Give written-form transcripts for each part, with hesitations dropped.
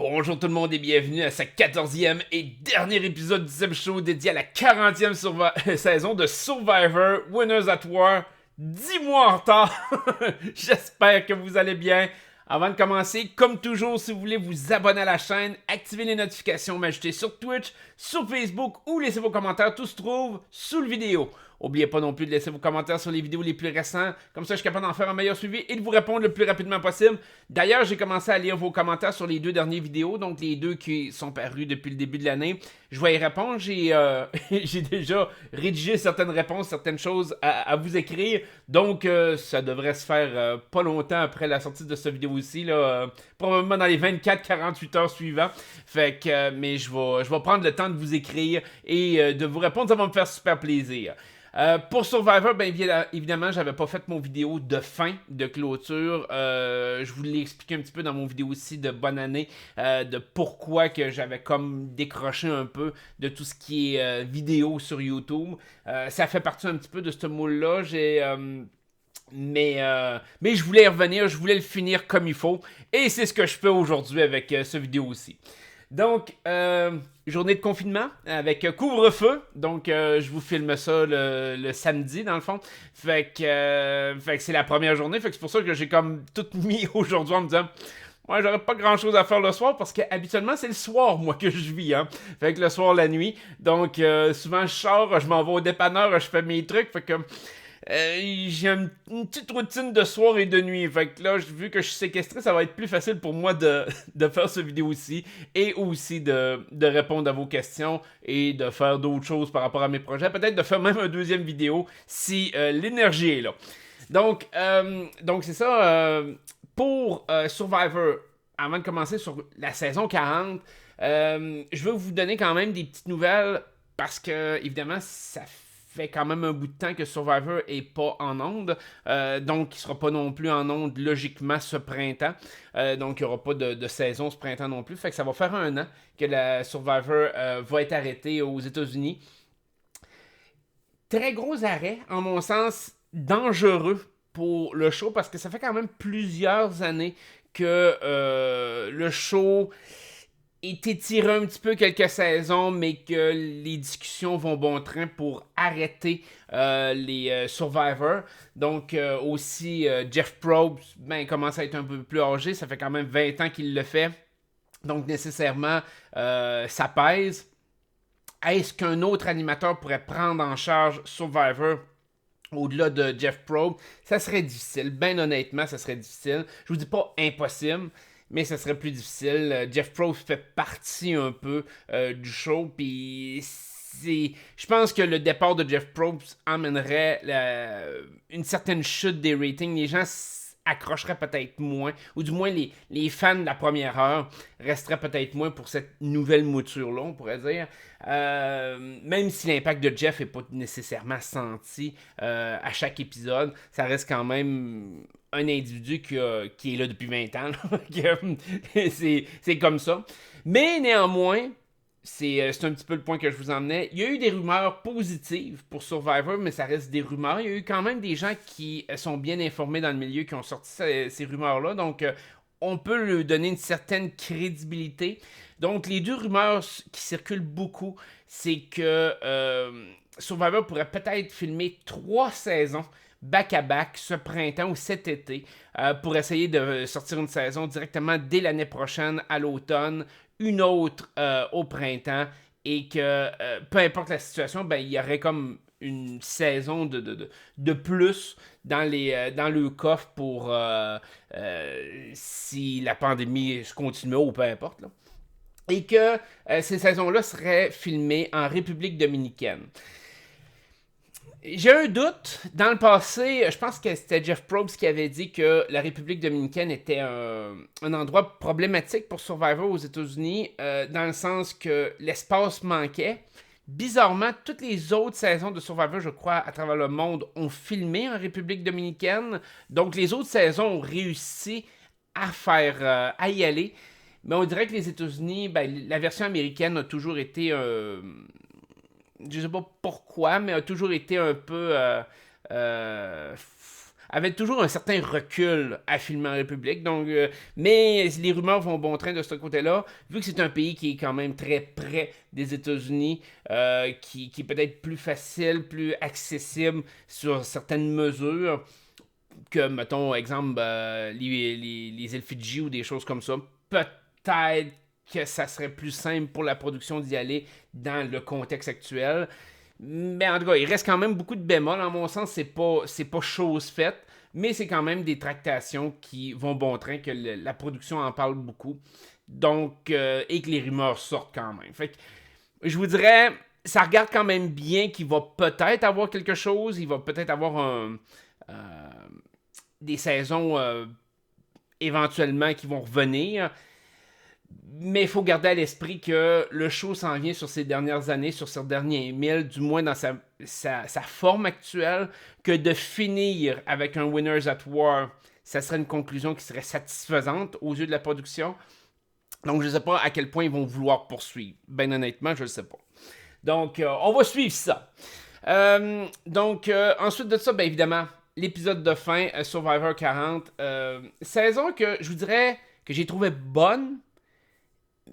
Bonjour tout le monde et bienvenue à ce 14e et dernier épisode du Sim Show dédié à la 40e saison de Survivor Winners at War. 10 mois en retard. J'espère que vous allez bien. Avant de commencer, comme toujours, si vous voulez vous abonner à la chaîne, activer les notifications, m'ajouter sur Twitch, sur Facebook ou laisser vos commentaires, tout se trouve sous la vidéo. N'oubliez pas non plus de laisser vos commentaires sur les vidéos les plus récentes, comme ça je suis capable d'en faire un meilleur suivi et de vous répondre le plus rapidement possible. D'ailleurs, j'ai commencé à lire vos commentaires sur les deux dernières vidéos, donc les deux qui sont parus depuis le début de l'année. Je vais y répondre, j'ai déjà rédigé certaines réponses, certaines choses à vous écrire, donc ça devrait se faire pas longtemps après la sortie de cette vidéo-ci, probablement dans les 24-48 heures suivantes. Fait que, mais je vais prendre le temps de vous écrire et de vous répondre, ça va me faire super plaisir. Pour Survivor, bien évidemment, j'avais pas fait mon vidéo de fin, de clôture. Je vous l'ai expliqué un petit peu dans mon vidéo aussi de bonne année, de pourquoi que j'avais comme décroché un peu de tout ce qui est vidéo sur YouTube. Ça fait partie un petit peu de ce moule-là. Mais je voulais y revenir, je voulais le finir comme il faut. Et c'est ce que je fais aujourd'hui avec ce vidéo aussi. Donc, journée de confinement avec couvre-feu. Donc, je vous filme ça le samedi, dans le fond. Fait que c'est la première journée. Fait que c'est pour ça que j'ai comme tout mis aujourd'hui en me disant... Ouais, j'aurais pas grand chose à faire le soir parce que habituellement c'est le soir, moi, que je vis, hein. Fait que le soir, la nuit. Donc, souvent, je sors, je m'en vais au dépanneur, je fais mes trucs. Fait que... j'ai une petite routine de soir et de nuit. Fait que là, vu que je suis séquestré, ça va être plus facile pour moi de faire cette vidéo-ci et aussi de répondre à vos questions et de faire d'autres choses par rapport à mes projets. Peut-être de faire même une deuxième vidéo si l'énergie est là. Donc c'est ça. Pour Survivor, avant de commencer sur la saison 40, je veux vous donner quand même des petites nouvelles parce que, évidemment, ça fait quand même un bout de temps que Survivor est pas en onde, donc il sera pas non plus en onde logiquement ce printemps, donc il n'y aura pas de saison ce printemps non plus, fait que ça va faire un an que la Survivor va être arrêtée aux États-Unis. Très gros arrêt, en mon sens, dangereux pour le show, parce que ça fait quand même plusieurs années que le show est étiré un petit peu quelques saisons, mais que les discussions vont bon train pour arrêter les Survivors. Donc aussi, Jeff Probst commence à être un peu plus âgé, ça fait quand même 20 ans qu'il le fait. Donc nécessairement, ça pèse. Est-ce qu'un autre animateur pourrait prendre en charge Survivor au-delà de Jeff Probst? Ça serait difficile. Ben honnêtement, ça serait difficile. Je vous dis pas impossible, mais ça serait plus difficile. Jeff Probst fait partie un peu du show, puis je pense que le départ de Jeff Probst amènerait une certaine chute des ratings. Les gens accrocheraient peut-être moins, ou du moins les fans de la première heure resteraient peut-être moins pour cette nouvelle mouture-là, on pourrait dire. Même si l'impact de Jeff n'est pas nécessairement senti à chaque épisode, ça reste quand même un individu qui est là depuis 20 ans. C'est comme ça. Mais néanmoins, c'est un petit peu le point que je vous emmenais. Il y a eu des rumeurs positives pour Survivor, mais ça reste des rumeurs. Il y a eu quand même des gens qui sont bien informés dans le milieu qui ont sorti ces rumeurs-là. Donc, on peut lui donner une certaine crédibilité. Donc, les deux rumeurs qui circulent beaucoup, c'est que Survivor pourrait peut-être filmer 3 saisons back-à-back ce printemps ou cet été pour essayer de sortir une saison directement dès l'année prochaine à l'automne, une autre au printemps, et que peu importe la situation, il y aurait comme une saison de plus dans le coffre pour si la pandémie se continuait ou peu importe. Là. Et que ces saisons-là seraient filmées en République dominicaine. J'ai un doute. Dans le passé, je pense que c'était Jeff Probst qui avait dit que la République dominicaine était un endroit problématique pour Survivor aux États-Unis, dans le sens que l'espace manquait. Bizarrement, toutes les autres saisons de Survivor, je crois, à travers le monde, ont filmé en République dominicaine. Donc, les autres saisons ont réussi à y aller. Mais on dirait que les États-Unis, la version américaine a toujours été je sais pas pourquoi, mais a toujours été un peu avait toujours un certain recul à filmer en République. Donc, mais les rumeurs vont bon train de ce côté-là, vu que c'est un pays qui est quand même très près des États-Unis, qui est peut-être plus facile, plus accessible sur certaines mesures que, mettons, exemple, les îles Fidji ou des choses comme ça. Peut-être que ça serait plus simple pour la production d'y aller dans le contexte actuel. Mais en tout cas, il reste quand même beaucoup de bémols. En mon sens, c'est pas chose faite. Mais c'est quand même des tractations qui vont bon train, que la production en parle beaucoup. Donc, et que les rumeurs sortent quand même. Fait que, je vous dirais, ça regarde quand même bien qu'il va peut-être avoir quelque chose. Il va peut-être avoir des saisons éventuellement qui vont revenir. Mais il faut garder à l'esprit que le show s'en vient sur ces dernières années, sur ces derniers 1000, du moins dans sa forme actuelle, que de finir avec un Winners at War, ça serait une conclusion qui serait satisfaisante aux yeux de la production. Donc je ne sais pas à quel point ils vont vouloir poursuivre. Ben honnêtement, je ne sais pas. Donc on va suivre ça. Ensuite de ça, ben évidemment, l'épisode de fin, Survivor 40, saison que je vous dirais que j'ai trouvé bonne,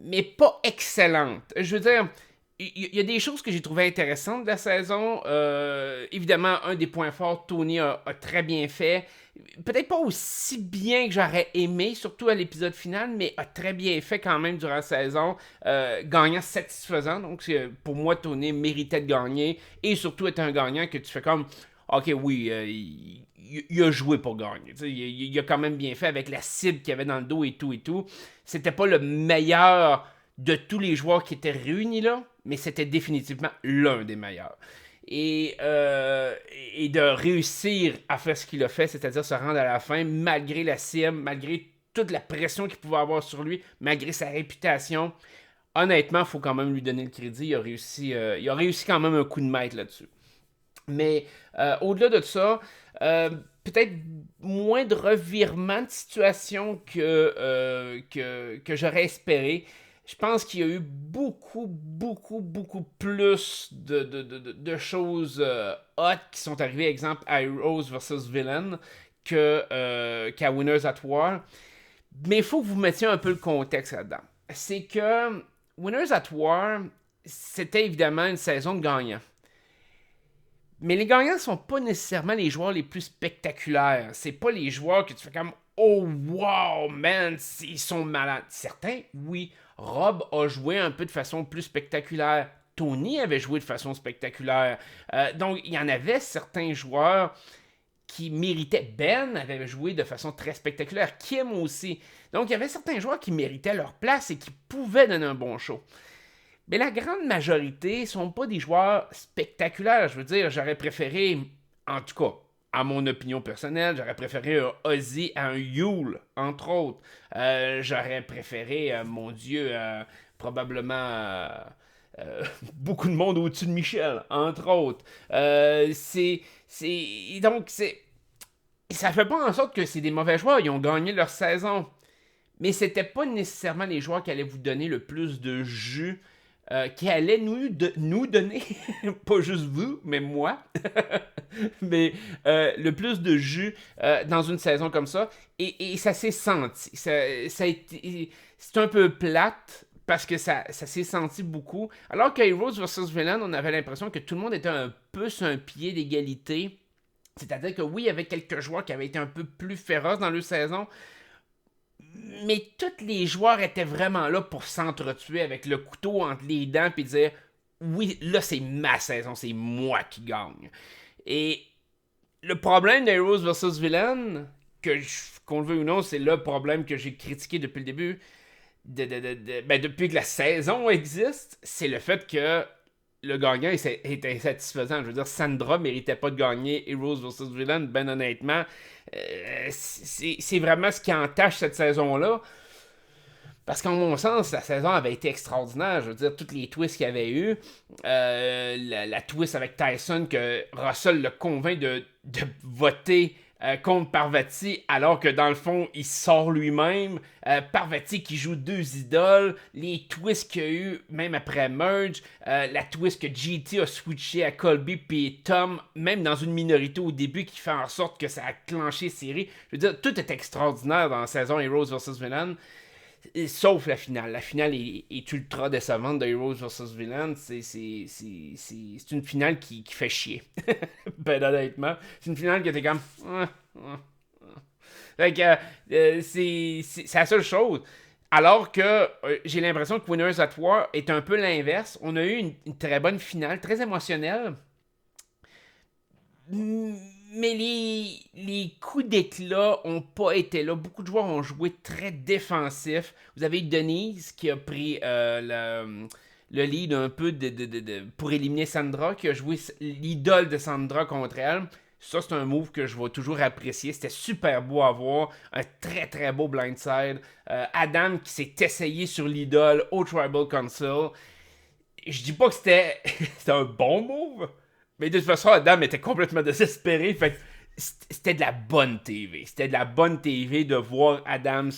mais pas excellente. Je veux dire, il y a des choses que j'ai trouvées intéressantes de la saison. Évidemment, un des points forts, Tony a très bien fait. Peut-être pas aussi bien que j'aurais aimé, surtout à l'épisode final, mais a très bien fait quand même durant la saison. Gagnant satisfaisant. Donc, pour moi, Tony méritait de gagner. Et surtout, être un gagnant que tu fais comme... Ok, oui, il a joué pour gagner. Il a quand même bien fait avec la cible qu'il avait dans le dos et tout et tout. C'était pas le meilleur de tous les joueurs qui étaient réunis là, mais c'était définitivement l'un des meilleurs. Et de réussir à faire ce qu'il a fait, c'est-à-dire se rendre à la fin, malgré la cible, malgré toute la pression qu'il pouvait avoir sur lui, malgré sa réputation, honnêtement, il faut quand même lui donner le crédit. Il a réussi quand même un coup de maître là-dessus. Mais au-delà de ça, peut-être moins de revirement de situation que j'aurais espéré. Je pense qu'il y a eu beaucoup plus de choses hot qui sont arrivées, exemple Heroes vs Villain, qu'à Winners at War. Mais il faut que vous mettiez un peu le contexte là-dedans. C'est que Winners at War, c'était évidemment une saison de gagnants. Mais les gagnants ne sont pas nécessairement les joueurs les plus spectaculaires. C'est pas les joueurs que tu fais comme oh wow man, ils sont malades. Certains, oui. Rob a joué un peu de façon plus spectaculaire. Tony avait joué de façon spectaculaire. Donc il y en avait certains joueurs qui méritaient. Ben avait joué de façon très spectaculaire. Kim aussi. Donc il y avait certains joueurs qui méritaient leur place et qui pouvaient donner un bon show. Mais la grande majorité ne sont pas des joueurs spectaculaires. Je veux dire, j'aurais préféré, en tout cas, à mon opinion personnelle, j'aurais préféré un Ozzy à un Yule, entre autres. J'aurais préféré, mon Dieu, probablement beaucoup de monde au-dessus de Michel, entre autres. Donc, ça fait pas en sorte que c'est des mauvais joueurs. Ils ont gagné leur saison. Mais c'était pas nécessairement les joueurs qui allaient vous donner le plus de jus. Qui allait nous donner, pas juste vous, mais moi, mais le plus de jus dans une saison comme ça. Et ça s'est senti. Ça a été, c'est un peu plate parce que ça s'est senti beaucoup. Alors qu'à Heroes vs Villain, on avait l'impression que tout le monde était un peu sur un pied d'égalité. C'est-à-dire que oui, il y avait quelques joueurs qui avaient été un peu plus féroces dans leur saison, mais tous les joueurs étaient vraiment là pour s'entretuer avec le couteau entre les dents puis dire oui, là c'est ma saison, c'est moi qui gagne. Et le problème d'Heroes vs Villain, qu'on le veut ou non, c'est le problème que j'ai critiqué depuis le début, depuis que la saison existe, c'est le fait que le gagnant est insatisfaisant. Je veux dire, Sandra méritait pas de gagner Heroes vs Villain, ben honnêtement. C'est vraiment ce qui entache cette saison-là. Parce qu'en mon sens, la saison avait été extraordinaire. Je veux dire, tous les twists qu'il y avait eu. La twist avec Tyson, que Russell le convainc de voter contre Parvati, alors que dans le fond, il sort lui-même. Parvati qui joue deux idoles, les twists qu'il y a eu, même après Merge, la twist que GT a switché à Colby puis Tom, même dans une minorité au début, qui fait en sorte que ça a clenché la série. Je veux dire, tout est extraordinaire dans la saison Heroes vs Villains. Sauf la finale. La finale est ultra décevante de Heroes vs Villains. C'est une finale qui fait chier. Ben honnêtement. C'est une finale qui était comme. Fait que c'est la seule chose. Alors que j'ai l'impression que Winners at War est un peu l'inverse. On a eu une très bonne finale, très émotionnelle. Mais les coups d'éclat ont pas été là. Beaucoup de joueurs ont joué très défensif. Vous avez Denise qui a pris le lead un peu pour éliminer Sandra, qui a joué l'idole de Sandra contre elle. Ça, c'est un move que je vais toujours apprécier. C'était super beau à voir. Un très très beau blindside. Adam qui s'est essayé sur l'idole au Tribal Council. Je dis pas que c'était un bon move. Mais de toute façon, Adam était complètement désespéré. Fait que c'était de la bonne TV. C'était de la bonne TV de voir Adam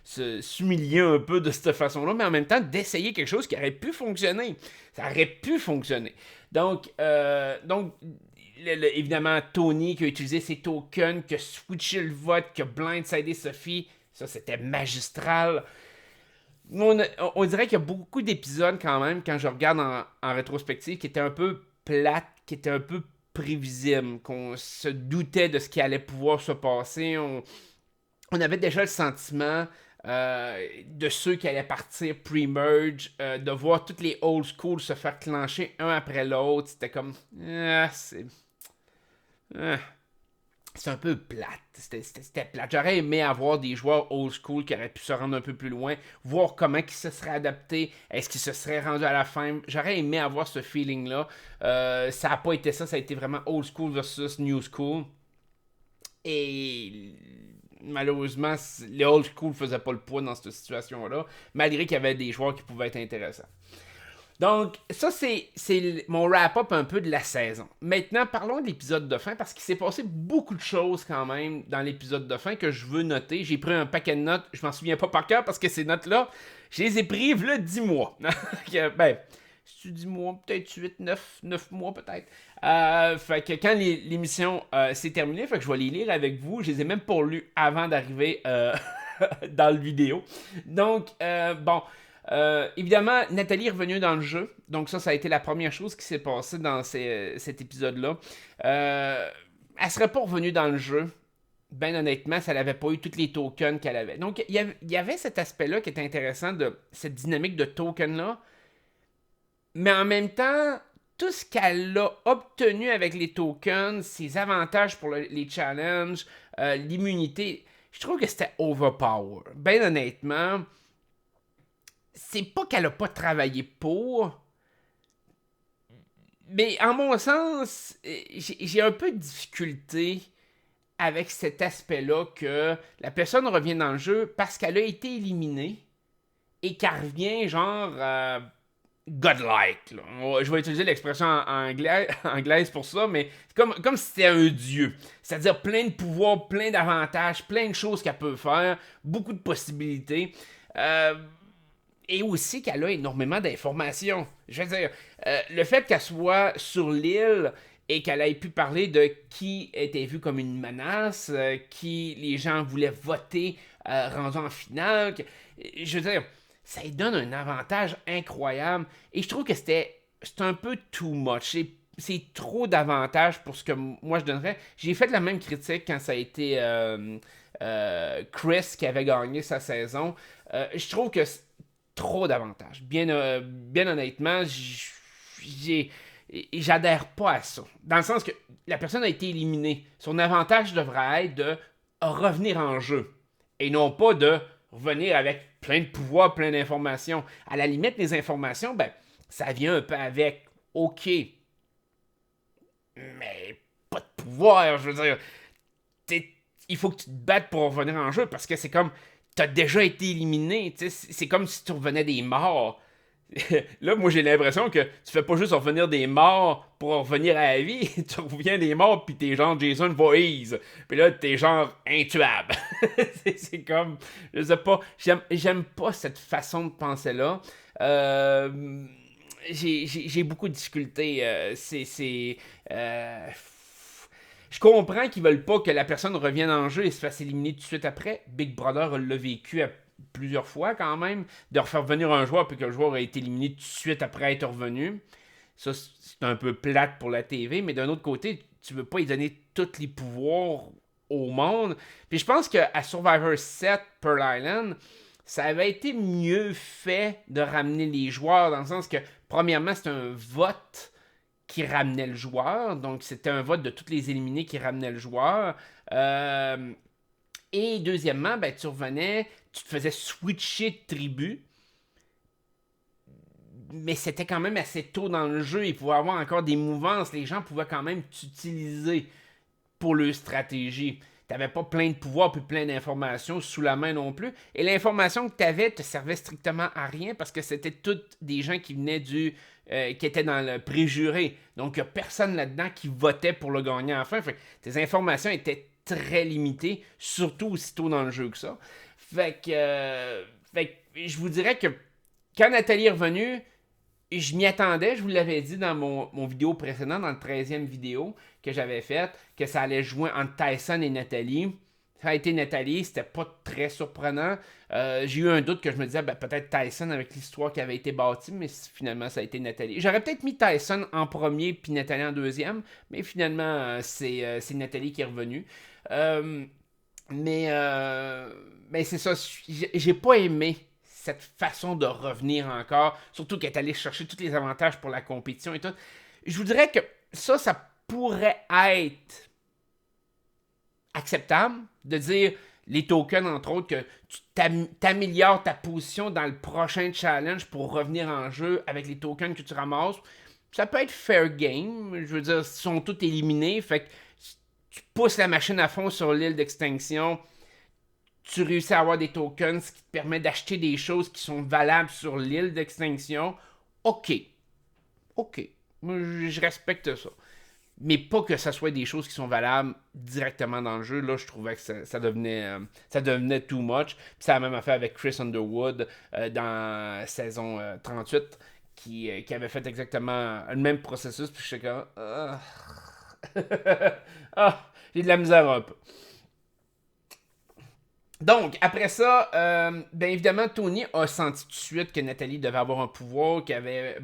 s'humilier un peu de cette façon-là, mais en même temps d'essayer quelque chose qui aurait pu fonctionner. Ça aurait pu fonctionner. Donc évidemment, Tony qui a utilisé ses tokens, qui a switché le vote, qui a blindsidé Sophie. Ça, c'était magistral. On dirait qu'il y a beaucoup d'épisodes quand même, quand je regarde en rétrospective, qui étaient un peu plates, qui était un peu prévisible, qu'on se doutait de ce qui allait pouvoir se passer. On avait déjà le sentiment de ceux qui allaient partir pre-merge, de voir toutes les old school se faire clencher un après l'autre. C'était comme... c'est un peu plate. C'était plate. J'aurais aimé avoir des joueurs old school qui auraient pu se rendre un peu plus loin, voir comment ils se seraient adaptés, est-ce qu'ils se seraient rendus à la fin. J'aurais aimé avoir ce feeling-là. Ça n'a pas été ça. Ça a été vraiment old school versus new school. Et malheureusement, les old school ne faisaient pas le poids dans cette situation-là, malgré qu'il y avait des joueurs qui pouvaient être intéressants. Donc, ça, c'est mon wrap-up un peu de la saison. Maintenant, parlons de l'épisode de fin, parce qu'il s'est passé beaucoup de choses quand même dans l'épisode de fin que je veux noter. J'ai pris un paquet de notes, je m'en souviens pas par cœur, parce que ces notes-là, je les ai prises là 10 mois. Ben, si tu 10 mois, peut-être 8, 9 mois peut-être. Fait que quand l'émission s'est terminée, fait que je vais les lire avec vous. Je les ai même pas lus avant d'arriver dans le vidéo. Donc, bon... évidemment, Nathalie est revenue dans le jeu. Donc ça a été la première chose qui s'est passée dans cet épisode-là. Elle serait pas revenue dans le jeu. Ben honnêtement, ça n'avait pas eu tous les tokens qu'elle avait. Donc il y avait cet aspect-là qui était intéressant de cette dynamique de tokens-là. Mais en même temps, tout ce qu'elle a obtenu avec les tokens, ses avantages pour les challenges, l'immunité, je trouve que c'était overpower. Ben honnêtement... c'est pas qu'elle a pas travaillé pour, mais en mon sens, j'ai un peu de difficulté avec cet aspect-là que la personne revient dans le jeu parce qu'elle a été éliminée et qu'elle revient genre godlike. Là. Je vais utiliser l'expression anglaise pour ça, mais c'est comme si c'était un dieu. C'est-à-dire plein de pouvoirs, plein d'avantages, plein de choses qu'elle peut faire, beaucoup de possibilités. Et aussi qu'elle a énormément d'informations. Je veux dire, le fait qu'elle soit sur l'île et qu'elle ait pu parler de qui était vu comme une menace, qui les gens voulaient voter rendu en finale, je veux dire, ça lui donne un avantage incroyable. Et je trouve que c'est un peu too much. C'est trop d'avantages pour ce que moi je donnerais. J'ai fait la même critique quand ça a été Chris qui avait gagné sa saison. Je trouve que trop d'avantages. Bien honnêtement, j'adhère pas à ça. Dans le sens que la personne a été éliminée. Son avantage devrait être de revenir en jeu. Et non pas de revenir avec plein de pouvoirs, plein d'informations. À la limite, les informations, ben, ça vient un peu avec. OK. Mais pas de pouvoir, je veux dire. Il faut que tu te battes pour revenir en jeu parce que c'est comme... t'as déjà été éliminé, c'est comme si tu revenais des morts. Là, moi, j'ai l'impression que tu fais pas juste revenir des morts pour revenir à la vie. Tu reviens des morts, puis t'es genre Jason Voorhees. Puis là, t'es genre intuable. C'est comme... Je sais pas. J'aime pas cette façon de penser-là. J'ai beaucoup de difficultés. Je comprends qu'ils veulent pas que la personne revienne en jeu et se fasse éliminer tout de suite après. Big Brother l'a vécu plusieurs fois quand même, de refaire venir un joueur puis que le joueur a été éliminé tout de suite après être revenu. Ça, c'est un peu plate pour la TV, mais d'un autre côté, tu veux pas y donner tous les pouvoirs au monde. Puis je pense qu'à Survivor 7, Pearl Island, ça avait été mieux fait de ramener les joueurs, dans le sens que, premièrement, c'est un vote qui ramenait le joueur. Donc, c'était un vote de tous les éliminés qui ramenait le joueur. Et deuxièmement, ben, tu revenais, tu te faisais switcher de tribu. Mais c'était quand même assez tôt dans le jeu. Il pouvait y avoir encore des mouvances. Les gens pouvaient quand même t'utiliser pour leur stratégie. T'avais pas plein de pouvoirs puis plein d'informations sous la main non plus. Et l'information que t'avais te servait strictement à rien parce que c'était toutes des gens qui venaient qui étaient dans le préjuré. Donc, il n'y a personne là-dedans qui votait pour le gagnant à la fin. Fait que tes informations étaient très limitées, surtout aussitôt dans le jeu que ça. Fait que je vous dirais que quand Nathalie est revenue, je m'y attendais, je vous l'avais dit dans mon vidéo précédent, dans le 13e vidéo que j'avais faite, que ça allait jouer entre Tyson et Nathalie. Ça a été Nathalie, c'était pas très surprenant. J'ai eu un doute que je me disais, ben, peut-être Tyson avec l'histoire qui avait été bâtie, mais finalement ça a été Nathalie. J'aurais peut-être mis Tyson en premier puis Nathalie en deuxième, mais finalement c'est Nathalie qui est revenue. Mais c'est ça, j'ai pas aimé cette façon de revenir encore, surtout qu'elle est allée chercher tous les avantages pour la compétition et tout. Je vous dirais que ça pourrait être acceptable de dire les tokens, entre autres, que tu t'améliores ta position dans le prochain challenge pour revenir en jeu avec les tokens que tu ramasses. Ça peut être fair game, je veux dire, ils sont tous éliminés, fait que tu pousses la machine à fond sur l'île d'extinction, tu réussis à avoir des tokens, ce qui te permet d'acheter des choses qui sont valables sur l'île d'extinction. Ok. Moi, je respecte ça. Mais pas que ça soit des choses qui sont valables directement dans le jeu. Là, je trouvais que ça devenait too much. Puis ça a même affaire avec Chris Underwood dans saison 38 qui avait fait exactement le même processus. Puis je suis comme... j'ai de la misère un peu. Donc, après ça, bien évidemment, Tony a senti tout de suite que Nathalie devait avoir un pouvoir, qu'il y avait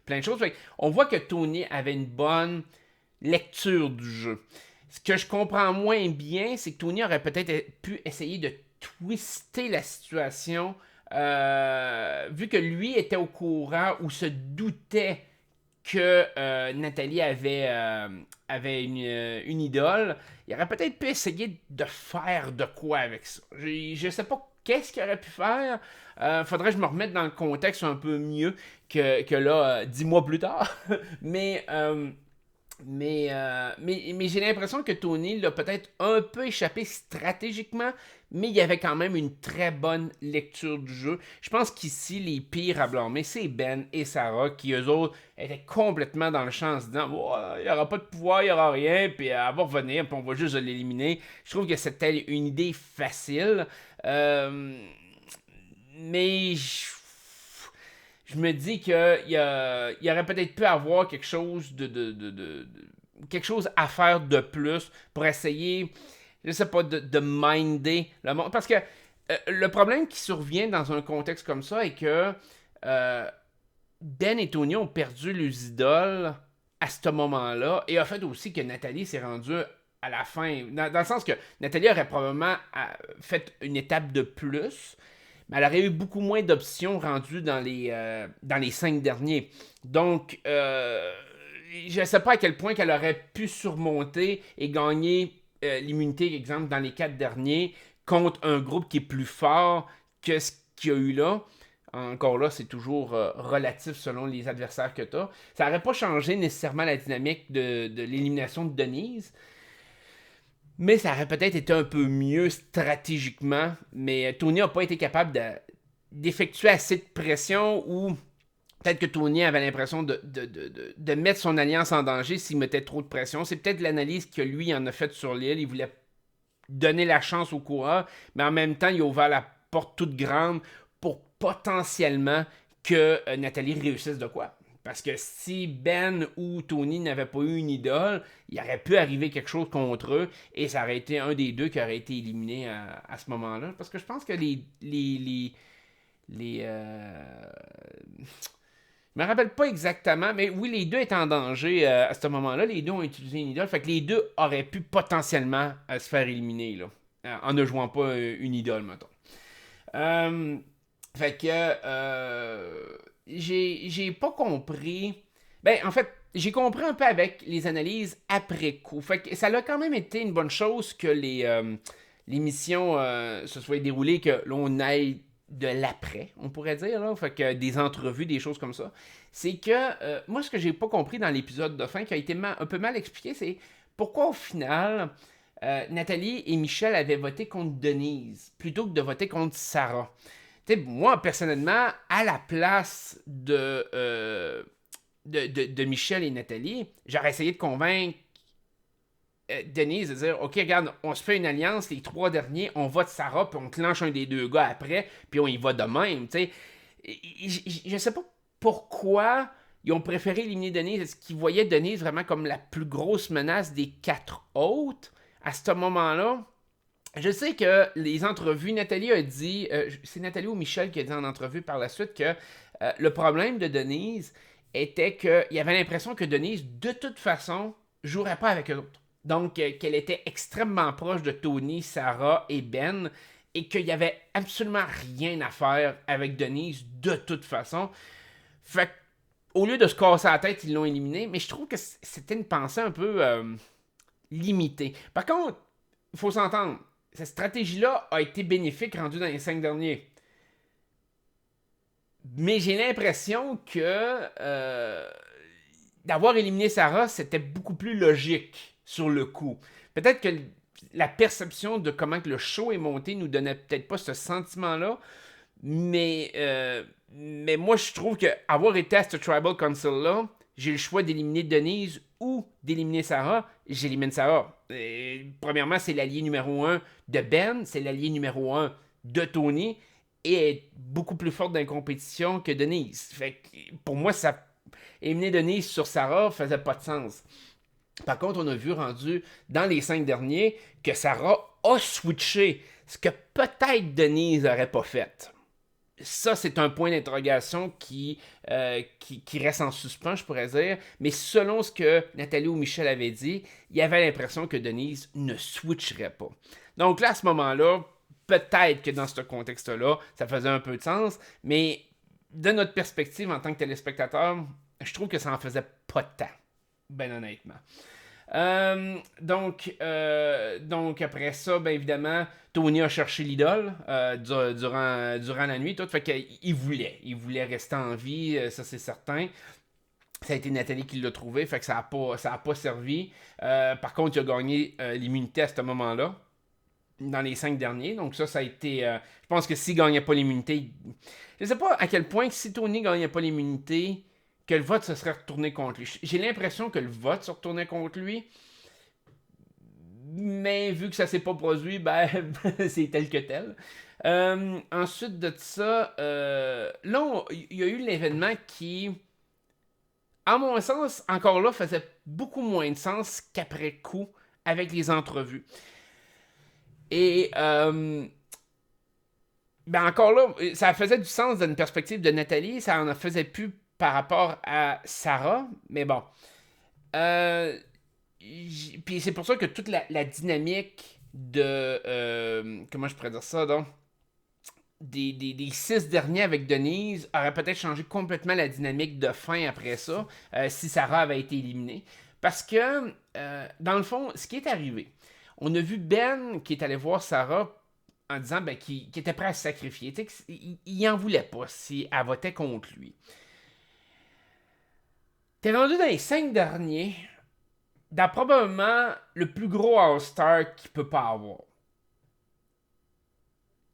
plein de choses. On voit que Tony avait une bonne lecture du jeu. Ce que je comprends moins bien, c'est que Tony aurait peut-être pu essayer de twister la situation, vu que lui était au courant ou se doutait que Nathalie avait une idole, il aurait peut-être pu essayer de faire de quoi avec ça. Je sais pas qu'est-ce qu'il aurait pu faire. Faudrait que je me remette dans le contexte un peu mieux que là, 10 mois plus tard. Mais j'ai l'impression que Tony l'a peut-être un peu échappé stratégiquement, mais il y avait quand même une très bonne lecture du jeu. Je pense qu'ici, les pires à blâmer, c'est Ben et Sarah, qui eux autres étaient complètement dans le champ en se disant oh, il n'y aura pas de pouvoir, il n'y aura rien, puis elle va revenir, puis on va juste l'éliminer. Je trouve que c'était une idée facile. Mais je me dis qu'il y aurait peut-être pu avoir quelque chose quelque chose à faire de plus pour essayer, je sais pas, de minder le monde. Parce que le problème qui survient dans un contexte comme ça est que Ben et Tony ont perdu leurs idoles à ce moment-là. Et a fait aussi que Nathalie s'est rendue à la fin. Dans le sens que Nathalie aurait probablement fait une étape de plus. Mais elle aurait eu beaucoup moins d'options rendues dans les 5 derniers. Donc, je ne sais pas à quel point qu'elle aurait pu surmonter et gagner l'immunité, exemple, dans les 4 derniers, contre un groupe qui est plus fort que ce qu'il y a eu là. Encore là, c'est toujours relatif selon les adversaires que tu as. Ça n'aurait pas changé nécessairement la dynamique de l'élimination de Denise. Mais ça aurait peut-être été un peu mieux stratégiquement. Mais Tony n'a pas été capable d'effectuer assez de pression ou Peut-être que Tony avait l'impression de mettre son alliance en danger s'il mettait trop de pression. C'est peut-être l'analyse que lui en a faite sur l'île. Il voulait donner la chance au coureur, mais en même temps, il a ouvert la porte toute grande pour potentiellement que Nathalie réussisse de quoi. Parce que si Ben ou Tony n'avaient pas eu une idole, il aurait pu arriver quelque chose contre eux et ça aurait été un des deux qui aurait été éliminé à ce moment-là. Parce que je pense que les je me rappelle pas exactement, mais oui, les deux étaient en danger à ce moment-là. Les deux ont utilisé une idole. Fait que les deux auraient pu potentiellement se faire éliminer là, en ne jouant pas une idole, mettons. Euh, Fait que j'ai pas compris. Ben, en fait, j'ai compris un peu avec les analyses après coup. Fait que ça a quand même été une bonne chose que les missions se soient déroulées, que l'on aille de l'après, on pourrait dire, là. Fait que des entrevues, des choses comme ça. C'est que moi, ce que j'ai pas compris dans l'épisode de fin, qui a été un peu mal expliqué, c'est pourquoi au final Nathalie et Michel avaient voté contre Denise plutôt que de voter contre Sarah. T'sais, moi, personnellement, à la place de Michel et Nathalie, j'aurais essayé de convaincre Denise de dire ok, regarde, on se fait une alliance, les trois derniers, on vote Sarah, puis on clenche un des deux gars après, puis on y va de même. T'sais. Je sais pas pourquoi ils ont préféré éliminer Denise. Est-ce qu'ils voyaient Denise vraiment comme la plus grosse menace des quatre autres à ce moment-là? Je sais que les entrevues, Nathalie a dit, c'est Nathalie ou Michel qui a dit en entrevue par la suite que le problème de Denise était qu'il y avait l'impression que Denise, de toute façon, jouerait pas avec eux autres. Donc, qu'elle était extrêmement proche de Tony, Sarah et Ben, et qu'il y avait absolument rien à faire avec Denise de toute façon. Fait au lieu de se casser la tête, ils l'ont éliminé, mais je trouve que c'était une pensée un peu limitée. Par contre, il faut s'entendre, cette stratégie-là a été bénéfique rendue dans les 5 derniers. Mais j'ai l'impression que d'avoir éliminé Sarah, c'était beaucoup plus logique sur le coup. Peut-être que la perception de comment que le show est monté nous donnait peut-être pas ce sentiment-là, mais moi je trouve que avoir été à ce Tribal Council-là, j'ai le choix d'éliminer Denise ou d'éliminer Sarah. J'élimine Sarah. Premièrement, c'est l'allié numéro 1 de Ben, c'est l'allié numéro 1 de Tony, et elle est beaucoup plus forte dans la compétition que Denise. Fait que pour moi, ça éliminer Denise sur Sarah faisait pas de sens. Par contre, on a vu rendu dans les 5 derniers que Sarah a switché, ce que peut-être Denise n'aurait pas fait. Ça, c'est un point d'interrogation qui reste en suspens, je pourrais dire. Mais selon ce que Nathalie ou Michel avait dit, il y avait l'impression que Denise ne switcherait pas. Donc là, à ce moment-là, peut-être que dans ce contexte-là, ça faisait un peu de sens. Mais de notre perspective en tant que téléspectateur, je trouve que ça en faisait pas tant, ben honnêtement. Donc après ça, ben évidemment, Tony a cherché l'idole durant la nuit. Tout, fait qu'il voulait rester en vie, ça c'est certain. Ça a été Nathalie qui l'a trouvé, fait que ça a pas servi. Par contre, il a gagné l'immunité à ce moment-là, dans les 5 derniers. Donc ça a été... je pense que s'il gagnait pas l'immunité... Je sais pas à quel point que si Tony gagnait pas l'immunité, que le vote se serait retourné contre lui. J'ai l'impression que le vote se retournait contre lui, mais vu que ça s'est pas produit, ben c'est tel que tel. Ensuite de ça, là, il y a eu l'événement qui, à mon sens, encore là, faisait beaucoup moins de sens qu'après coup avec les entrevues. Et ben encore là, ça faisait du sens d'une perspective de Nathalie, ça en faisait plus par rapport à Sarah, mais bon. Puis c'est pour ça que toute la dynamique de... comment je pourrais dire ça, donc? Des 6 derniers avec Denise aurait peut-être changé complètement la dynamique de fin après ça, si Sarah avait été éliminée. Parce que, dans le fond, ce qui est arrivé, on a vu Ben qui est allé voir Sarah en disant ben, qu'il était prêt à se sacrifier. Il en voulait pas si elle votait contre lui. T'es rendu dans les 5 derniers, dans probablement le plus gros All-Star qu'il peut pas avoir.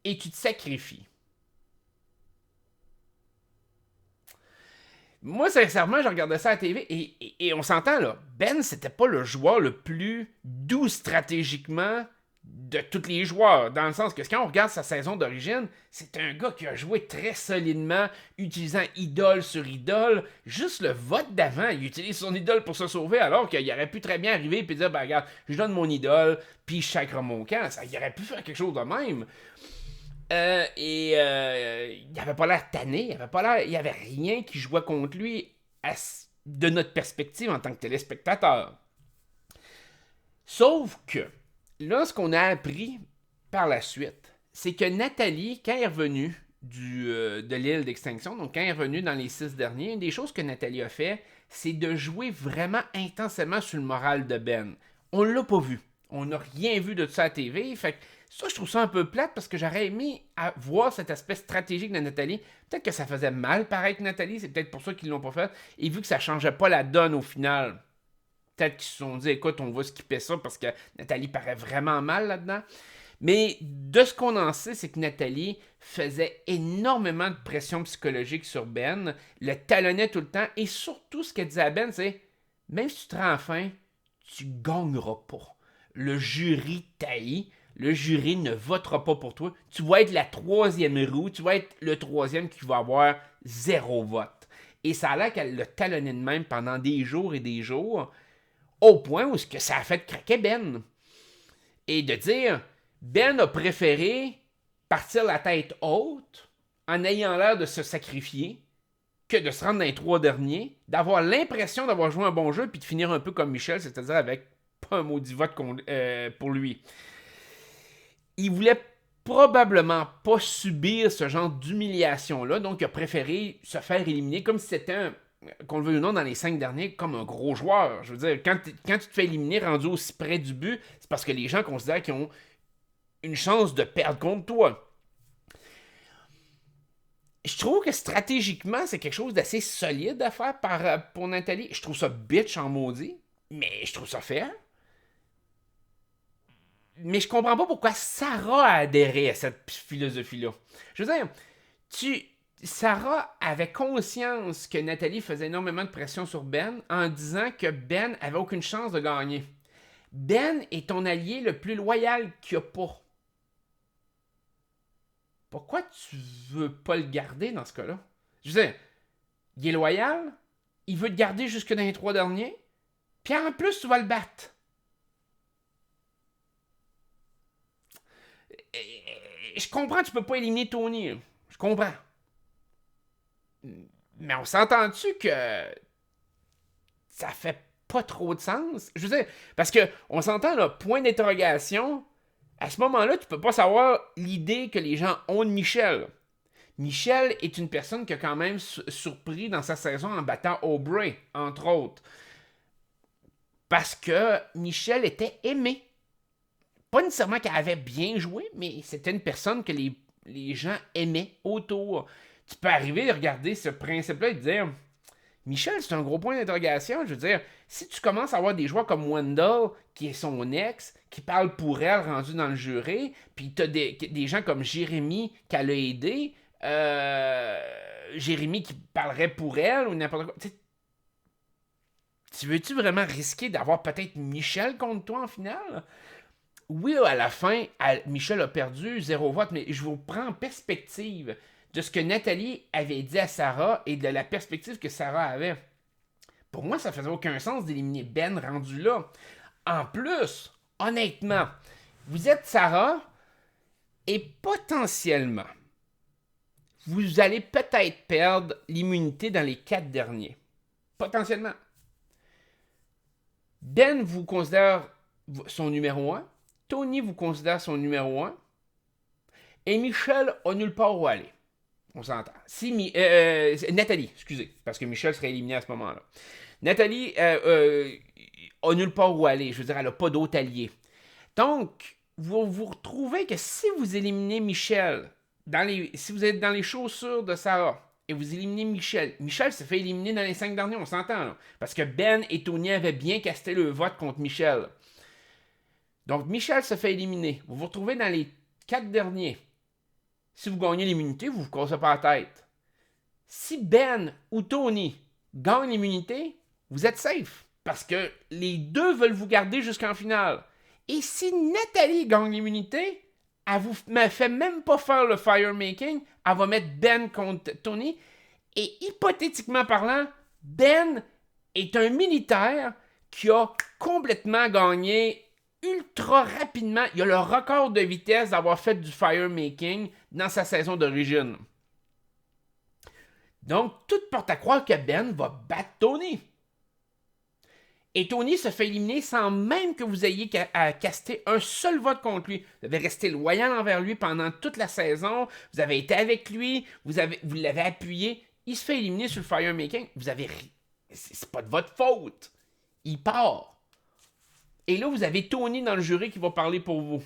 Et tu te sacrifies. Moi, sincèrement, je regardais ça à la TV et on s'entend là. Ben, c'était pas le joueur le plus doux stratégiquement de tous les joueurs. Dans le sens que quand on regarde sa saison d'origine, c'est un gars qui a joué très solidement, utilisant idole sur idole. Juste le vote d'avant, il utilise son idole pour se sauver, alors qu'il aurait pu très bien arriver et dire, ben regarde, je donne mon idole, puis je sacre mon camp. Il aurait pu faire quelque chose de même. Il avait pas l'air tanné, il y avait rien qui jouait contre lui de notre perspective en tant que téléspectateur. Sauf que, là, ce qu'on a appris par la suite, c'est que Nathalie, quand elle est revenue de l'île d'extinction, donc quand elle est revenue dans les 6 derniers, une des choses que Nathalie a fait, c'est de jouer vraiment intensément sur le moral de Ben. On l'a pas vu. On n'a rien vu de ça à la TV, fait que ça, je trouve ça un peu plate parce que j'aurais aimé voir cet aspect stratégique de Nathalie. Peut-être que ça faisait mal paraître Nathalie, c'est peut-être pour ça qu'ils l'ont pas fait. Et vu que ça changeait pas la donne au final, peut-être qu'ils se sont dit, écoute, on va skipper ça parce que Nathalie paraît vraiment mal là-dedans. Mais de ce qu'on en sait, c'est que Nathalie faisait énormément de pression psychologique sur Ben, le talonnait tout le temps, et surtout ce qu'elle disait à Ben, c'est, même si tu te rends fin, tu gagneras pas. Le jury taillit. Le jury ne votera pas pour toi. Tu vas être la 3e roue. Tu vas être le 3e qui va avoir 0 vote. Et ça a l'air qu'elle l'a talonné de même pendant des jours et des jours, au point où ça a fait craquer Ben. Et de dire, Ben a préféré partir la tête haute en ayant l'air de se sacrifier que de se rendre dans les 3 derniers, d'avoir l'impression d'avoir joué un bon jeu puis de finir un peu comme Michel, c'est-à-dire avec pas un maudit vote pour lui. Il voulait probablement pas subir ce genre d'humiliation-là, donc il a préféré se faire éliminer comme si c'était, qu'on le veuille ou non, dans les 5 derniers, comme un gros joueur. Je veux dire, quand tu te fais éliminer rendu aussi près du but, c'est parce que les gens considèrent qu'ils ont une chance de perdre contre toi. Je trouve que stratégiquement, c'est quelque chose d'assez solide à faire pour Nathalie. Je trouve ça bitch en maudit, mais je trouve ça fair. Mais je comprends pas pourquoi Sarah a adhéré à cette philosophie-là. Je veux dire, Sarah avait conscience que Nathalie faisait énormément de pression sur Ben en disant que Ben avait aucune chance de gagner. Ben est ton allié le plus loyal qu'il n'y a pas. Pourquoi tu veux pas le garder dans ce cas-là? Je veux dire, il est loyal, il veut te garder jusque dans les 3 derniers, puis en plus, tu vas le battre. Je comprends, tu peux pas éliminer Tony. Je comprends. Mais on s'entend-tu que ça fait pas trop de sens? Je veux dire, parce que on s'entend, là, point d'interrogation, à ce moment-là, tu peux pas savoir l'idée que les gens ont de Michel. Michel est une personne qui a quand même surpris dans sa saison en battant Aubrey, entre autres. Parce que Michel était aimé. Pas nécessairement qu'elle avait bien joué, mais c'était une personne que les gens aimaient autour. Tu peux arriver à regarder ce principe-là et te dire, Michel, c'est un gros point d'interrogation. Je veux dire, si tu commences à avoir des joueurs comme Wendell, qui est son ex, qui parle pour elle rendu dans le jury, puis tu as des gens comme Jérémy qu'elle a aidé, Jérémy qui parlerait pour elle ou n'importe quoi. Tu veux-tu vraiment risquer d'avoir peut-être Michel contre toi en finale? Oui, à la fin, Michel a perdu 0 vote, mais je vous prends en perspective de ce que Nathalie avait dit à Sarah et de la perspective que Sarah avait. Pour moi, ça faisait aucun sens d'éliminer Ben rendu là. En plus, honnêtement, vous êtes Sarah et potentiellement, vous allez peut-être perdre l'immunité dans les 4 derniers. Potentiellement. Ben vous considère son numéro 1. Tony vous considère son numéro 1. Et Michel a nulle part où aller. On s'entend. Nathalie, excusez, parce que Michel serait éliminé à ce moment-là. Nathalie a nulle part où aller. Je veux dire, elle n'a pas d'autre allié. Donc, vous retrouvez que si vous éliminez Michel, si vous êtes dans les chaussures de Sarah, et vous éliminez Michel, Michel se fait éliminer dans les 5 derniers, on s'entend, là, parce que Ben et Tony avaient bien casté le vote contre Michel. Donc, Michel se fait éliminer. Vous vous retrouvez dans les 4 derniers. Si vous gagnez l'immunité, vous vous cassez pas la tête. Si Ben ou Tony gagne l'immunité, vous êtes safe. Parce que les deux veulent vous garder jusqu'en finale. Et si Nathalie gagne l'immunité, elle vous fait même pas faire le firemaking, elle va mettre Ben contre Tony. Et hypothétiquement parlant, Ben est un militaire qui a complètement gagné ultra rapidement. Il a le record de vitesse d'avoir fait du firemaking dans sa saison d'origine. Donc, tout porte à croire que Ben va battre Tony. Et Tony se fait éliminer sans même que vous ayez à caster un seul vote contre lui. Vous avez resté loyal envers lui pendant toute la saison. Vous avez été avec lui. Vous l'avez appuyé. Il se fait éliminer sur le firemaking. Vous avez ri. C'est pas de votre faute. Il part. Et là, vous avez Tony dans le jury qui va parler pour vous.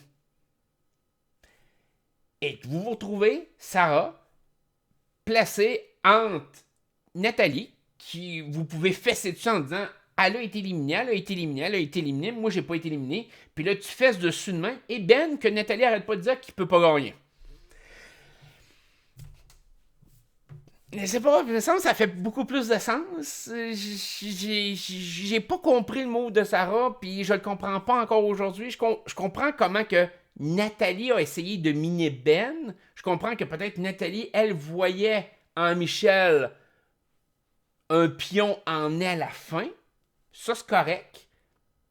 Et vous vous retrouvez, Sarah, placée entre Nathalie, qui vous pouvez fesser dessus en disant elle a été éliminée, elle a été éliminée, elle a été éliminée, moi j'ai pas été éliminé. Puis là, tu fesses dessus de main. Et Ben, que Nathalie arrête pas de dire qu'il peut pas gagner. Mais c'est pas, ça fait beaucoup plus de sens. J'ai pas compris le mot de Sarah, puis je le comprends pas encore aujourd'hui. Je comprends comment que Nathalie a essayé de miner Ben. Je comprends que peut-être Nathalie, elle voyait en Michel un pion en elle à la fin. Ça, c'est correct.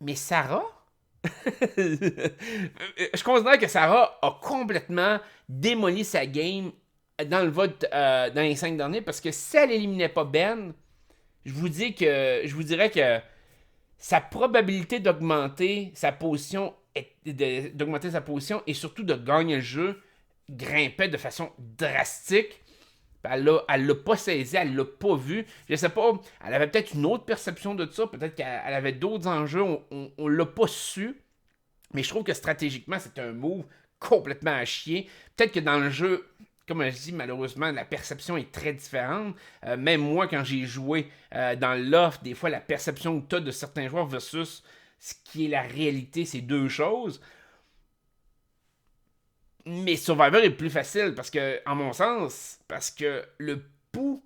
Mais Sarah? Je considère que Sarah a complètement démoli sa game dans le vote dans les 5 derniers, parce que si elle éliminait pas Ben, je vous dirais que sa probabilité d'augmenter sa position et surtout de gagner le jeu grimpait de façon drastique. Elle l'a pas saisi, elle l'a pas vu. Je sais pas, elle avait peut-être une autre perception de ça, peut-être qu'elle avait d'autres enjeux, on l'a pas su. Mais je trouve que stratégiquement, c'est un move complètement à chier. Peut-être que dans le jeu, comme je dis, malheureusement, la perception est très différente. Même moi, quand j'ai joué dans le loft, des fois, la perception que tu as de certains joueurs versus ce qui est la réalité, c'est deux choses. Mais Survivor est plus facile parce que, en mon sens, parce que le pouls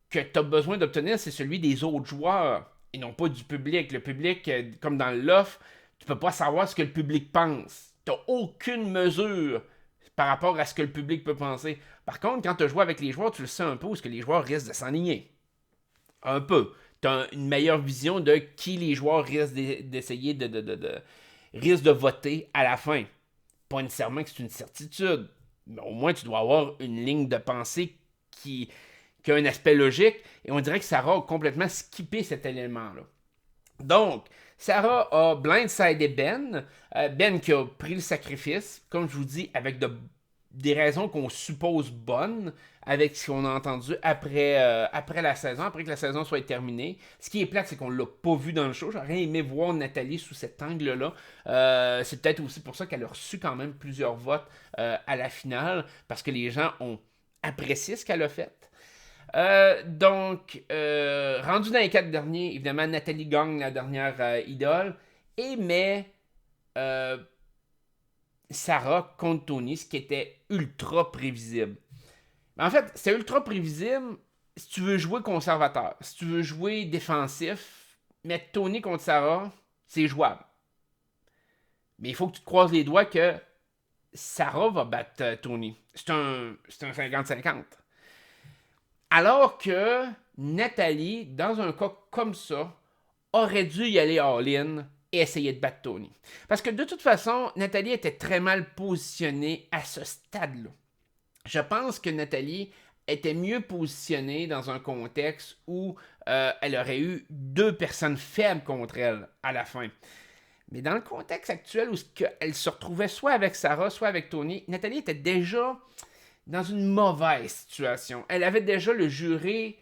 que tu as besoin d'obtenir, c'est celui des autres joueurs et non pas du public. Le public, comme dans le loft, tu peux pas savoir ce que le public pense. Tu n'as aucune mesure par rapport à ce que le public peut penser. Par contre, quand tu joues avec les joueurs, tu le sais un peu où est-ce que les joueurs risquent de s'enligner. Un peu. Tu as une meilleure vision de qui les joueurs risquent d'essayer risquent de voter à la fin. Pas nécessairement que c'est une certitude, mais au moins tu dois avoir une ligne de pensée qui a un aspect logique, et on dirait que Sarah a complètement skippé cet élément-là. Donc, Sarah a blindsidé Ben, Ben qui a pris le sacrifice, comme je vous dis, avec des raisons qu'on suppose bonnes, avec ce qu'on a entendu après la saison, après que la saison soit terminée. Ce qui est plate, c'est qu'on l'a pas vu dans le show. J'aurais aimé voir Nathalie sous cet angle-là. C'est peut-être aussi pour ça qu'elle a reçu quand même plusieurs votes à la finale, parce que les gens ont apprécié ce qu'elle a fait. Donc, rendu dans les 4 derniers, évidemment, Nathalie gagne la dernière idole. Mais Sarah contre Tony, ce qui était ultra prévisible. Mais en fait, c'est ultra prévisible si tu veux jouer conservateur. Si tu veux jouer défensif, mettre Tony contre Sarah, c'est jouable. Mais il faut que tu te croises les doigts que Sarah va battre Tony. C'est un 50-50. Alors que Nathalie, dans un cas comme ça, aurait dû y aller all-in et essayer de battre Tony. Parce que de toute façon, Nathalie était très mal positionnée à ce stade-là. Je pense que Nathalie était mieux positionnée dans un contexte où elle aurait eu 2 personnes faibles contre elle à la fin. Mais dans le contexte actuel où elle se retrouvait soit avec Sarah, soit avec Tony, Nathalie était déjà dans une mauvaise situation. Elle avait déjà le juré,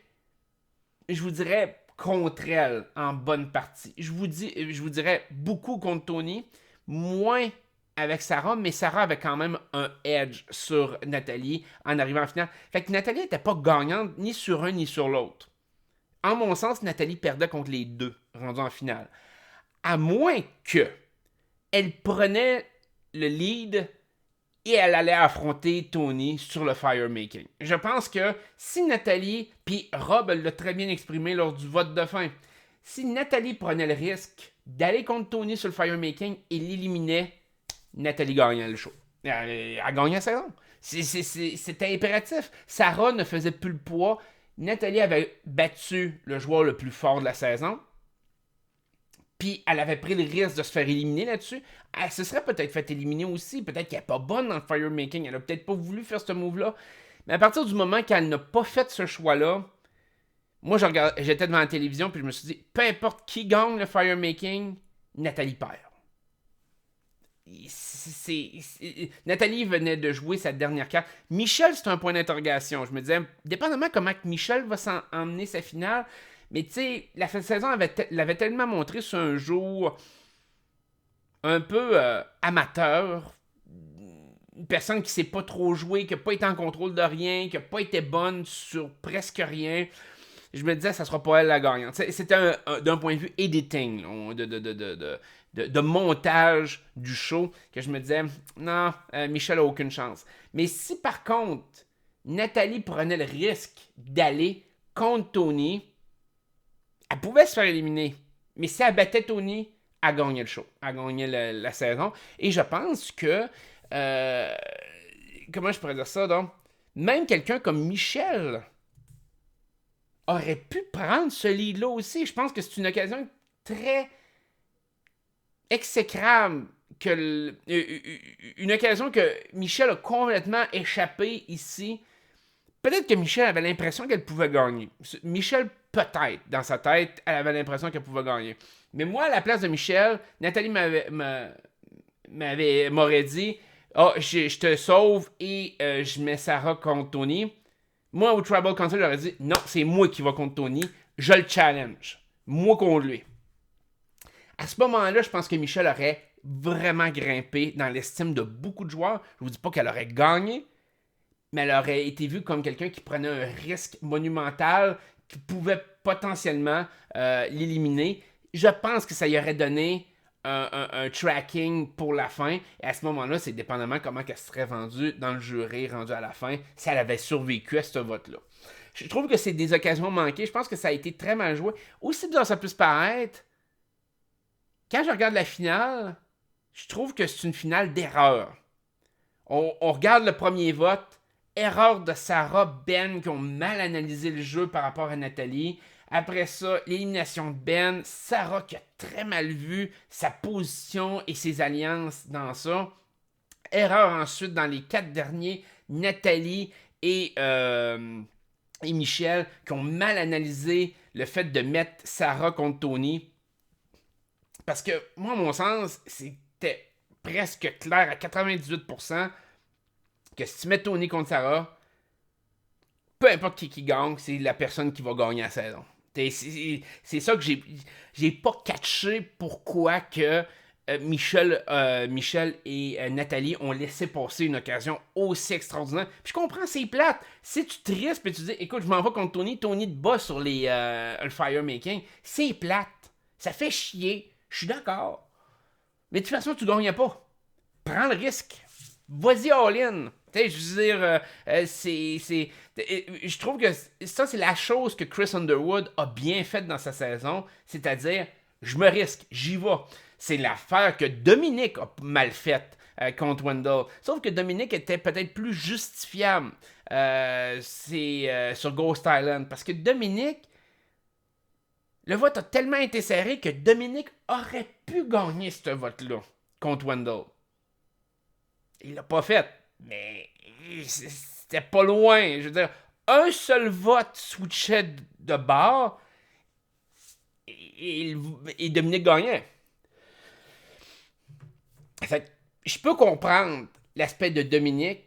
je vous dirais, contre elle en bonne partie. Je vous dirais beaucoup contre Tony, moins avec Sarah, mais Sarah avait quand même un edge sur Nathalie en arrivant en finale. Fait que Nathalie n'était pas gagnante ni sur un ni sur l'autre. En mon sens, Nathalie perdait contre les deux, rendus en finale. À moins que elle prenait le lead et elle allait affronter Toni sur le firemaking. Je pense que si Nathalie, puis Rob l'a très bien exprimé lors du vote de fin, si Nathalie prenait le risque d'aller contre Toni sur le firemaking et l'éliminait, Nathalie gagnait le show. Elle gagnait la saison. C'était impératif. Sarah ne faisait plus le poids. Nathalie avait battu le joueur le plus fort de la saison. Puis elle avait pris le risque de se faire éliminer là-dessus. Elle se serait peut-être fait éliminer aussi. Peut-être qu'elle n'est pas bonne dans le firemaking. Elle n'a peut-être pas voulu faire ce move-là. Mais à partir du moment qu'elle n'a pas fait ce choix-là, moi, j'étais devant la télévision puis je me suis dit, peu importe qui gagne le firemaking, Nathalie perd. Nathalie venait de jouer sa dernière carte. Michel, c'est un point d'interrogation. Je me disais, dépendamment comment Michel va emmener sa finale, mais tu sais, la saison l'avait tellement montré sur un jour un peu amateur, une personne qui ne sait pas trop jouer, qui n'a pas été en contrôle de rien, qui n'a pas été bonne sur presque rien. Je me disais, ça sera pas elle la gagnante. C'était d'un point de vue editing, de montage du show, que je me disais, non, Michel a aucune chance. Mais si par contre, Nathalie prenait le risque d'aller contre Toni, elle pouvait se faire éliminer. Mais si elle battait Toni, elle gagnait le show. Elle gagnait la saison. Et je pense que, comment je pourrais dire ça, donc? Même quelqu'un comme Michel aurait pu prendre ce lead-là aussi. Je pense que c'est une occasion très exécrable. Une occasion que Michel a complètement échappé ici. Peut-être que Michel avait l'impression qu'elle pouvait gagner. Michel, peut-être, dans sa tête, elle avait l'impression qu'elle pouvait gagner. Mais moi, à la place de Michel, Nathalie m'aurait dit « Ah, je te sauve et je mets Sarah contre Toni. » Moi, au Tribal Council, j'aurais dit « Non, c'est moi qui va contre Toni. Je le challenge. Moi contre lui. » À ce moment-là, je pense que Michel aurait vraiment grimpé dans l'estime de beaucoup de joueurs. Je ne vous dis pas qu'elle aurait gagné, mais elle aurait été vue comme quelqu'un qui prenait un risque monumental, qui pouvait potentiellement l'éliminer. Je pense que ça y aurait donné un tracking pour la fin. Et à ce moment-là, c'est dépendamment comment elle serait vendue dans le jury, rendue à la fin, si elle avait survécu à ce vote-là. Je trouve que c'est des occasions manquées. Je pense que ça a été très mal joué. Aussi bizarre ça puisse paraître, quand je regarde la finale, je trouve que c'est une finale d'erreur. On regarde le premier vote. Erreur de Sarah, Ben qui ont mal analysé le jeu par rapport à Nathalie. Après ça, l'élimination de Ben. Sarah qui a très mal vu sa position et ses alliances dans ça. Erreur ensuite dans les 4 derniers. Nathalie et Michel qui ont mal analysé le fait de mettre Sarah contre Toni. Parce que moi, à mon sens, c'était presque clair à 98% que si tu mets Toni contre Sarah, peu importe qui gagne, c'est la personne qui va gagner la saison. C'est ça que j'ai pas catché pourquoi que Michel et Nathalie ont laissé passer une occasion aussi extraordinaire. Puis je comprends, c'est plate. Si tu tristes et tu dis, écoute, je m'en vais contre Toni te bat sur le firemaking, c'est plate. Ça fait chier. Je suis d'accord. Mais de toute façon, tu gagnais pas. Prends le risque. Vas-y all-in. Je veux dire, je trouve que ça, c'est la chose que Chris Underwood a bien faite dans sa saison. C'est-à-dire, je me risque, j'y vais. C'est l'affaire que Dominique a mal faite contre Wendell. Sauf que Dominique était peut-être plus justifiable sur Ghost Island. Parce que Dominique, le vote a tellement été serré que Dominique aurait pu gagner ce vote-là contre Wendell. Il l'a pas fait. Mais c'était pas loin. Je veux dire, un seul vote switchait de bord et Dominique gagnait. Fait, je peux comprendre l'aspect de Dominique.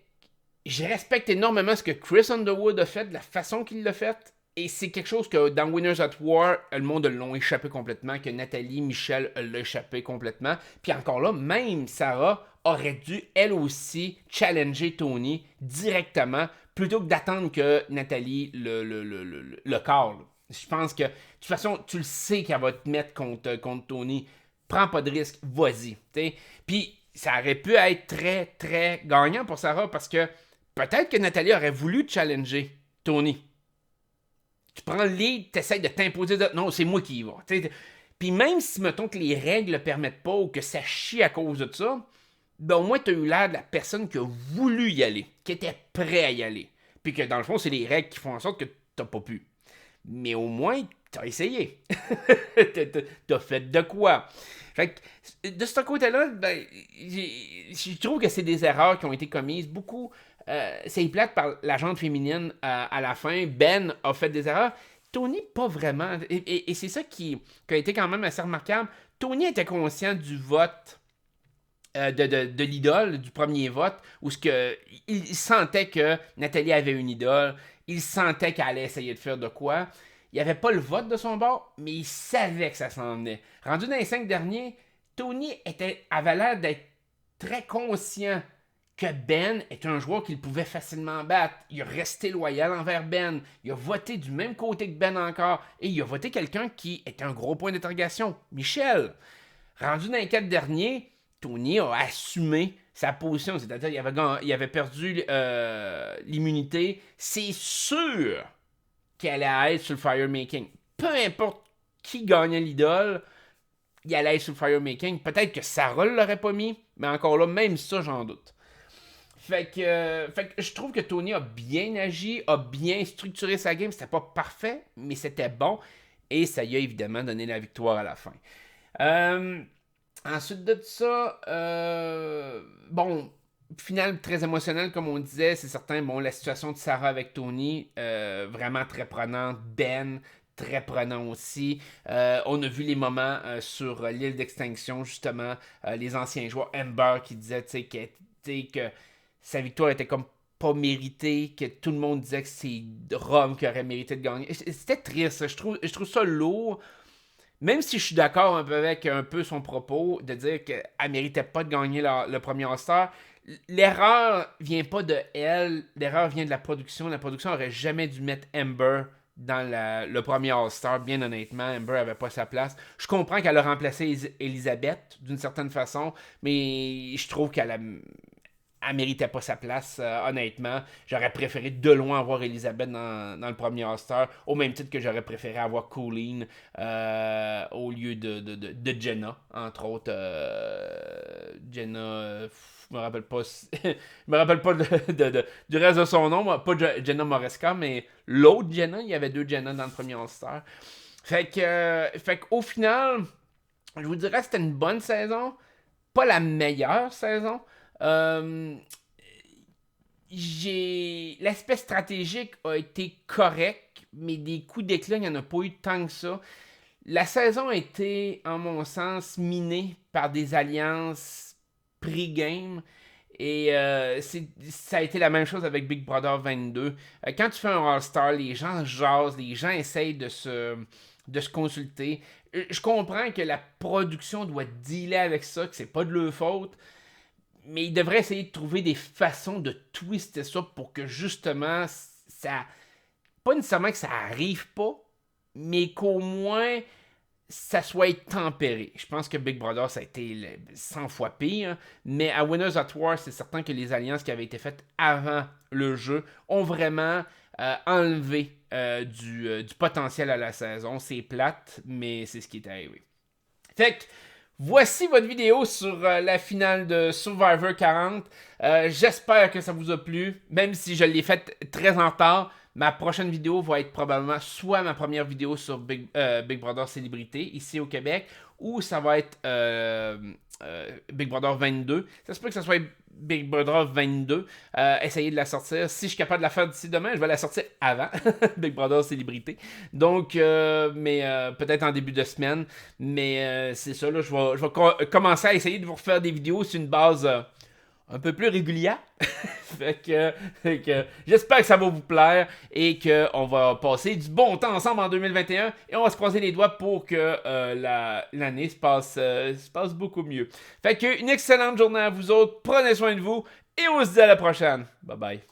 Je respecte énormément ce que Chris Underwood a fait, de la façon qu'il l'a fait. Et c'est quelque chose que dans Winners at War, le monde l'a échappé complètement, que Nathalie, Michel l'a échappé complètement. Puis encore là, même Sarah aurait dû, elle aussi, challenger Toni directement, plutôt que d'attendre que Nathalie le call. Je pense que, de toute façon, tu le sais qu'elle va te mettre contre Toni. Prends pas de risque, vas-y. T'sais. Puis, ça aurait pu être très, très gagnant pour Sarah parce que peut-être que Nathalie aurait voulu challenger Tony. Tu prends le lead, tu essaies de t'imposer de... Non, c'est moi qui y vais. Puis même si, mettons, que les règles ne le permettent pas ou que ça chie à cause de ça, ben au moins, tu as eu l'air de la personne qui a voulu y aller, qui était prêt à y aller. Puis que dans le fond, c'est les règles qui font en sorte que t'as pas pu. Mais au moins, t'as essayé. T'as fait de quoi. Fait que, de ce côté-là, ben, je trouve que c'est des erreurs qui ont été commises. Beaucoup, c'est plate par la gente féminine à la fin. Ben a fait des erreurs. Tony, pas vraiment. Et c'est ça qui a été quand même assez remarquable. Tony était conscient du vote de l'idole, du premier vote, où il sentait que Nathalie avait une idole, il sentait qu'elle allait essayer de faire de quoi. Il n'y avait pas le vote de son bord, mais il savait que ça s'en venait. Rendu dans les 5 derniers, Tony avait l'air d'être très conscient que Ben est un joueur qu'il pouvait facilement battre. Il a resté loyal envers Ben. Il a voté du même côté que Ben encore. Et il a voté quelqu'un qui était un gros point d'interrogation, Michel. Rendu dans les 4 derniers, Tony a assumé sa position, c'est-à-dire il avait perdu l'immunité. C'est sûr qu'il allait être sur le firemaking. Peu importe qui gagnait l'idole, il allait être sur le firemaking. Peut-être que Sarah ne l'aurait pas mis, mais encore là, même ça, j'en doute. Fait que je trouve que Tony a bien agi, a bien structuré sa game. C'était pas parfait, mais c'était bon. Et ça lui a évidemment donné la victoire à la fin. Ensuite de ça, bon, finale très émotionnelle, comme on disait, c'est certain. Bon, la situation de Sarah avec Tony, vraiment très prenante. Ben, très prenant aussi. On a vu les moments sur l'île d'extinction, justement, les anciens joueurs. Amber qui disait, que sa victoire était comme pas méritée, que tout le monde disait que c'est Rome qui aurait mérité de gagner. C'était triste, je trouve ça lourd. Même si je suis d'accord un peu avec un peu son propos, de dire qu'elle ne méritait pas de gagner le premier All-Star, l'erreur vient pas de elle, l'erreur vient de la production. La production aurait jamais dû mettre Amber dans le premier All-Star, bien honnêtement. Amber avait pas sa place. Je comprends qu'elle a remplacé Elisabeth d'une certaine façon, mais je trouve elle méritait pas sa place, honnêtement. J'aurais préféré de loin avoir Elisabeth dans le premier All-Star, au même titre que j'aurais préféré avoir Colleen au lieu de Jenna, entre autres. Jenna, je me rappelle pas, je me rappelle pas du reste de son nom, pas Jenna Moresca, mais l'autre Jenna, il y avait 2 Jenna dans le premier All-Star. Fait qu'au final, je vous dirais que c'était une bonne saison, pas la meilleure saison. L'aspect stratégique a été correct, mais des coups d'éclat, il n'y en a pas eu tant que ça. La saison a été, en mon sens, minée par des alliances pre-game. Et ça a été la même chose avec Big Brother 22. Quand tu fais un All-Star, les gens jasent, les gens essayent de se consulter. Je comprends que la production doit dealer avec ça, que c'est pas de leur faute. Mais ils devraient essayer de trouver des façons de twister ça pour que justement, ça. Pas nécessairement que ça arrive pas, mais qu'au moins, ça soit tempéré. Je pense que Big Brother, ça a été 100 fois pire. Mais à Winners at War, c'est certain que les alliances qui avaient été faites avant le jeu ont vraiment enlevé du potentiel à la saison. C'est plate, mais c'est ce qui est arrivé. Fait que. Voici votre vidéo sur la finale de Survivor 40. J'espère que ça vous a plu, même si je l'ai faite très en retard. Ma prochaine vidéo va être probablement soit ma première vidéo sur Big Brother Célébrité ici au Québec, ou ça va être Big Brother 22. Ça se peut que ça soit Big Brother 22. Essayez de la sortir. Si je suis capable de la faire d'ici demain, je vais la sortir avant Big Brother Célébrité. Donc, peut-être en début de semaine. Mais c'est ça, là, je vais commencer à essayer de vous refaire des vidéos sur une base un peu plus régulière. fait que j'espère que ça va vous plaire et qu'on va passer du bon temps ensemble en 2021 et on va se croiser les doigts pour que l'année se passe beaucoup mieux. Fait que une excellente journée à vous autres, prenez soin de vous et on se dit à la prochaine. Bye bye.